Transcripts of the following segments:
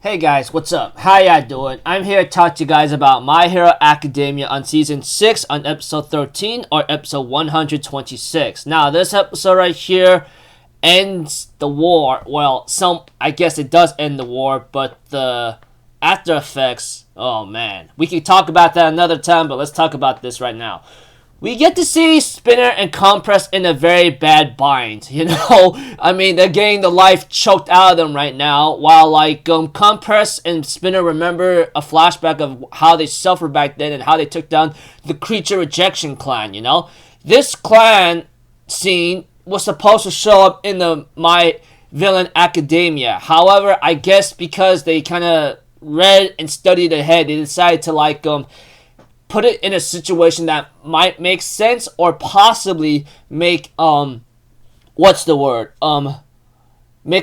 Hey guys, what's up? How ya doing? I'm here to talk to you guys about My Hero Academia on Season 6 on Episode 13 or Episode 126. Now, this episode right here ends the war. Well, I guess it does end the war, but the after effects, oh man. We can talk about that another time, but let's talk about this right now. We get to see Spinner and Compress in a very bad bind, you know? I mean, they're getting the life choked out of them right now, while, Compress and Spinner remember a flashback of how they suffered back then and how they took down the Creature Rejection Clan, you know? This clan scene was supposed to show up in the My Villain Academia. However, I guess because they kind of read and studied ahead, they decided to, put it in a situation that might make sense or possibly make make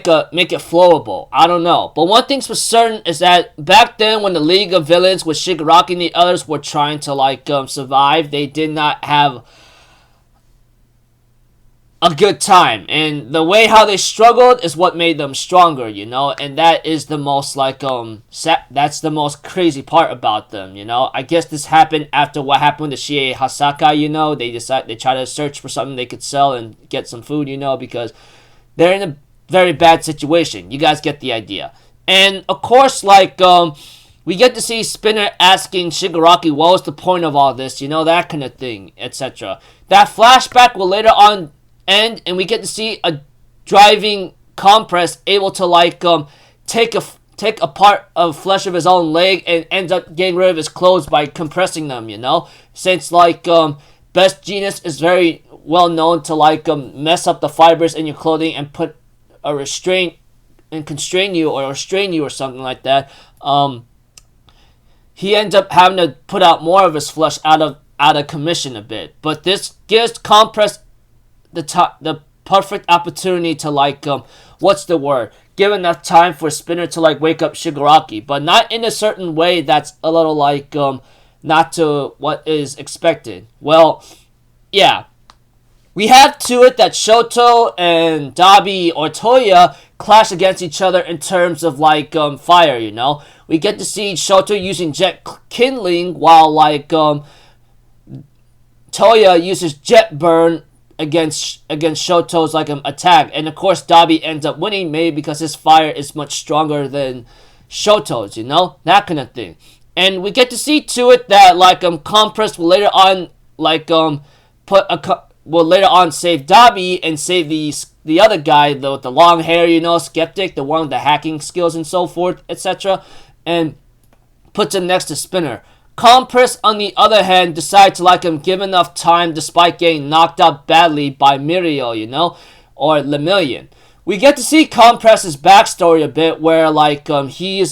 it flowable. I don't know. But one thing's for certain is that back then when the League of Villains with Shigaraki and the others were trying to survive, they did not have a good time, and the way how they struggled is what made them stronger, you know, and that is the most that's the most crazy part about them, you know. I guess this happened after what happened to Shie Hasaka, you know. They try to search for something they could sell and get some food, you know, because they're in a very bad situation. You guys get the idea. And of course, we get to see Spinner asking Shigaraki what was the point of all this, you know, that kind of thing, etc. That flashback will later on end, and we get to see a driving Compress able to take a part of flesh of his own leg and ends up getting rid of his clothes by compressing them, you know, since Best Genius is very well known to mess up the fibers in your clothing and put a restraint and constrain you or restrain you or something like that. He ends up having to put out more of his flesh out of commission a bit, but this gives Compress the perfect opportunity to give enough time for Spinner to wake up Shigaraki, but not in a certain way that's a little not to what is expected. Well, yeah, we have to it that Shoto and Dabi or Toya clash against each other in terms of fire, you know. We get to see Shoto using jet kindling while Toya uses jet burn against Shoto's attack, and of course Dabi ends up winning, maybe because his fire is much stronger than Shoto's, you know, that kind of thing. And we get to see to it that Compress will later on will later on save Dabi and save the other guy with the long hair, you know, Skeptic, the one with the hacking skills and so forth, etc., and puts him next to Spinner. Compress, on the other hand, decides to give enough time despite getting knocked out badly by Mirio, you know, or Lemillion. We get to see Compress's backstory a bit, where he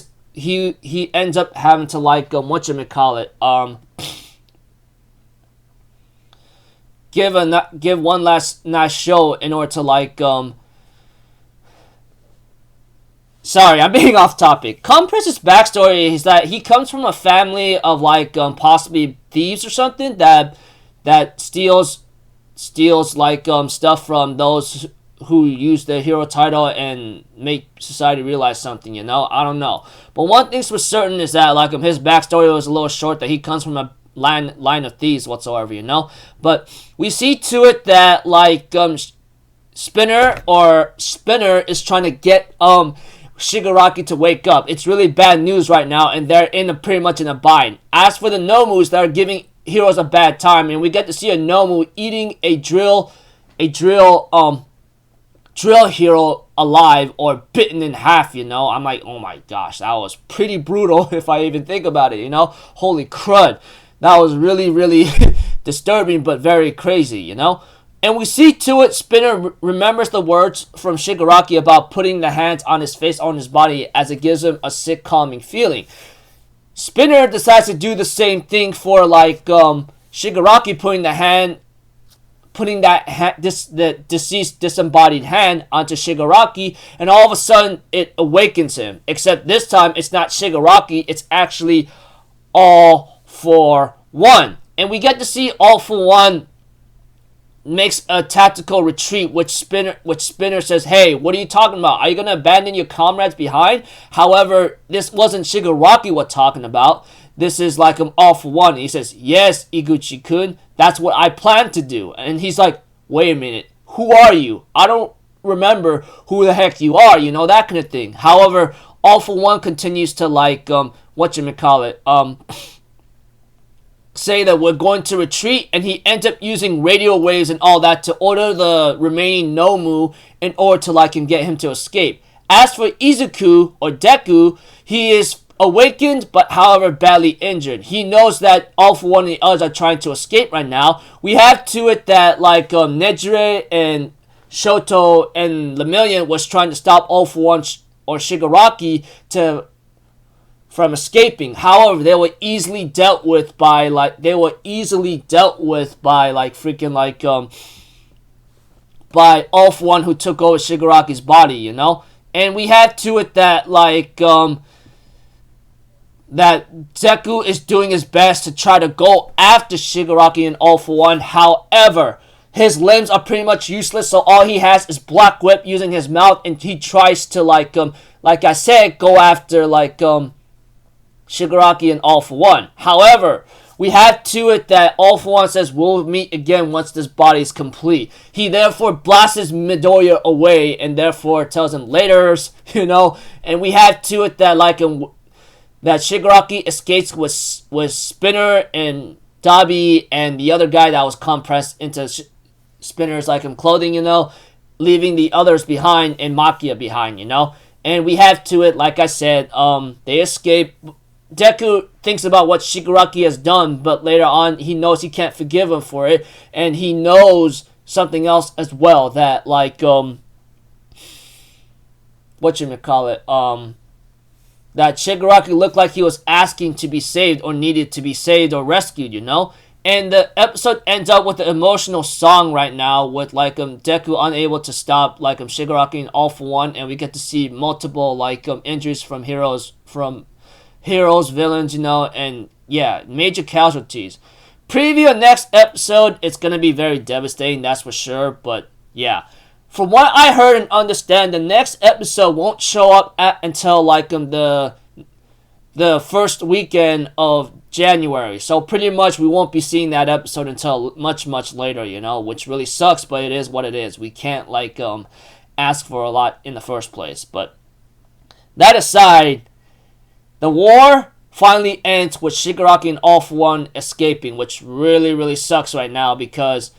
ends up having to give one last nice show in order to Sorry, I'm being off topic. Compress's backstory is that he comes from a family of possibly thieves or something that steals stuff from those who use the hero title and make society realize something, you know? I don't know. But one thing's for certain is that his backstory was a little short, that he comes from a line of thieves whatsoever, you know? But we see to it that Spinner is trying to get Shigaraki to wake up. It's really bad news right now, and they're pretty much in a bind. As for the Nomus that are giving heroes a bad time, and we get to see a Nomu eating a drill hero alive or bitten in half, you know. I'm like, oh my gosh, that was pretty brutal if I even think about it, you know. Holy crud. That was really, really disturbing but very crazy, you know. And we see to it, Spinner remembers the words from Shigaraki about putting the hands on his face, on his body, as it gives him a sick, calming feeling. Spinner decides to do the same thing for Shigaraki putting the deceased disembodied hand onto Shigaraki, and all of a sudden it awakens him. Except this time it's not Shigaraki, it's actually All for One. And we get to see All for One makes a tactical retreat, which Spinner says, "Hey, what are you talking about? Are you gonna abandon your comrades behind?" However, this wasn't Shigaraki what talking about. This is like all for one. He says, "Yes, Iguchi-kun, that's what I plan to do." And he's like, "Wait a minute, who are you? I don't remember who the heck you are," that kind of thing. However, all for one continues to say that we're going to retreat, and he ends up using radio waves and all that to order the remaining Nomu in order to get him to escape. As for Izuku or Deku, he is awakened but however badly injured. He knows that all for one and the others are trying to escape right now. We have to it that Nejire and Shoto and Lemillion was trying to stop all for one or Shigaraki from escaping. However, they were easily dealt with by by all for one who took over Shigaraki's body, And we have to it that that Deku is doing his best to try to go after Shigaraki and all for one. However, his limbs are pretty much useless, so all he has is Black Whip using his mouth, and he tries to like I said, go after Shigaraki and all for one. However, we have to it that all for one says we'll meet again once this body is complete. He therefore blasts Midoriya away and therefore tells him laters, And we have to it that that Shigaraki escapes with Spinner and Dabi and the other guy that was compressed into Spinner's clothing, leaving the others behind and Makia behind, And we have to it, like I said, they escape. Deku thinks about what Shigaraki has done, but later on he knows he can't forgive him for it, and he knows something else as well, that that Shigaraki looked like he was asking to be saved or needed to be saved or rescued, And the episode ends up with an emotional song right now with Deku unable to stop Shigaraki and all for one, and we get to see multiple injuries from heroes, villains, and yeah, major casualties. Preview of next episode, it's gonna be very devastating, that's for sure, but yeah. From what I heard and understand, the next episode won't show up until the first weekend of January. So pretty much we won't be seeing that episode until much, much later, which really sucks, but it is what it is. We can't ask for a lot in the first place. But that aside, the war finally ends with Shigaraki and all for one escaping, which really, really sucks right now, because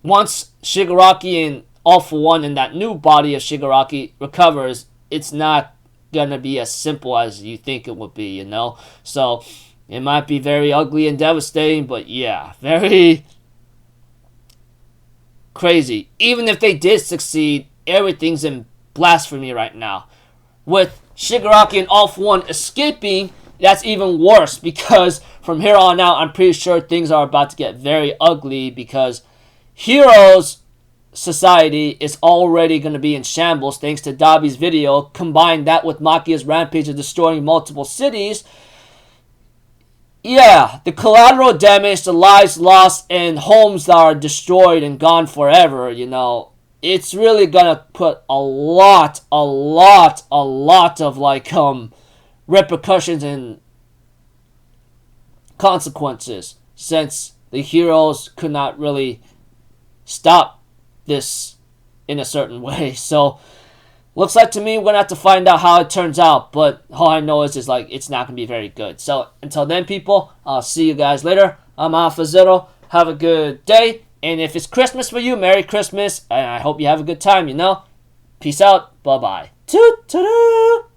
once Shigaraki and all for one and that new body of Shigaraki recovers, it's not gonna be as simple as you think it would be, So it might be very ugly and devastating, but yeah, very crazy. Even if they did succeed, everything's in blasphemy right now. With Shigaraki and all for one escaping, that's even worse, because from here on out, I'm pretty sure things are about to get very ugly, because Heroes Society is already going to be in shambles thanks to Dabi's video. Combine that with Makia's rampage of destroying multiple cities. Yeah, the collateral damage, the lives lost, and homes that are destroyed and gone forever, it's really gonna put a lot of repercussions and consequences, since the heroes could not really stop this in a certain way. So looks like to me we're gonna have to find out how it turns out, but all I know is it's not gonna be very good. So until then, people, I'll see you guys later. I'm Alpha Zero. Have a good day, and if it's Christmas for you, Merry Christmas, and I hope you have a good time. Peace out. Bye bye. Toot toot.